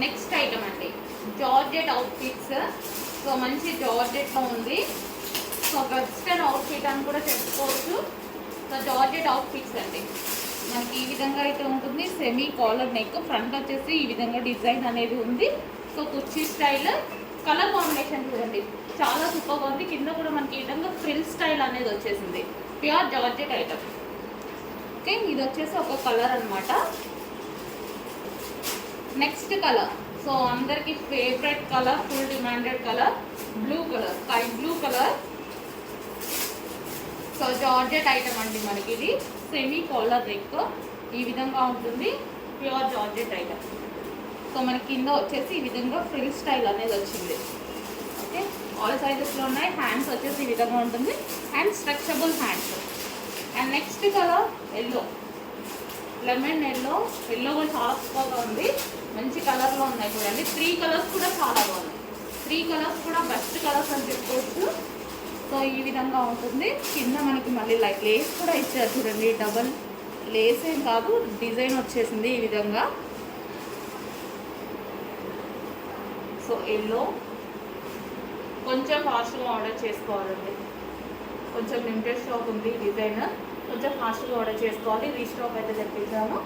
Next item అండి georgette outfits. So మంచి జార్జెట్లో ఉంది. సో వెస్టర్న్ అవుట్ఫిట్ అని కూడా చెప్పుకోవచ్చు. సో జార్జెట్ అవుట్ఫిట్స్ అండి మనకి ఈ విధంగా అయితే ఉంటుంది. సెమీ కాలర్ నెక్, ఫ్రంట్ వచ్చేసి ఈ విధంగా డిజైన్ అనేది ఉంది. సో కుర్చీ స్టైల్, కలర్ కాంబినేషన్ చూడండి చాలా సూపర్గా ఉంది. కింద కూడా మనకి ఈ విధంగా ఫ్రిల్ స్టైల్ అనేది వచ్చేసింది. Pure georgette item. ఓకే, ఇది వచ్చేసి ఒక కలర్ అనమాట. నెక్స్ట్ కలర్, సో అందరికి favourite colour, full demanded colour, blue colour, sky blue colour. So georgette item అండి మనకి ఇది. సెమీ కాలర్ నెక్ ఈ విధంగా ఉంటుంది. Pure georgette item. సో మనకి కింద వచ్చేసి ఈ విధంగా ఫ్రిల్ స్టైల్ అనేది వచ్చింది. ఓకే, ఆల్ సైజెస్లో ఉన్నాయి. హ్యాండ్స్ వచ్చేసి ఈ విధంగా ఉంటుంది. And stretchable hands. And next colour yellow, lemon yellow. Yellow కూడా చాలా సూపర్గా ఉంది. మంచి కలర్లో ఉన్నాయి చూడండి. 3 కలర్స్ కూడా చాలా బాగున్నాయి. 3 కలర్స్ కూడా బెస్ట్ కలర్స్ అని చెప్పుకోవచ్చు. సో ఈ విధంగా ఉంటుంది. కింద మనకి మళ్ళీ లైక్ లేస్ కూడా ఇచ్చారు చూడండి. డబల్ లేస్ ఏం కాదు, డిజైన్ వచ్చేసింది ఈ విధంగా. సో ఎల్లో కొంచెం ఫాస్ట్గా ఆర్డర్ చేసుకోవాలండి. కొంచెం లిమిటెడ్ స్టాక్ ఉంది డిజైన్. కొంచెం ఫాస్ట్గా ఆర్డర్ చేసుకోవాలి. రీస్టాక్ అయితే తెప్పించాము.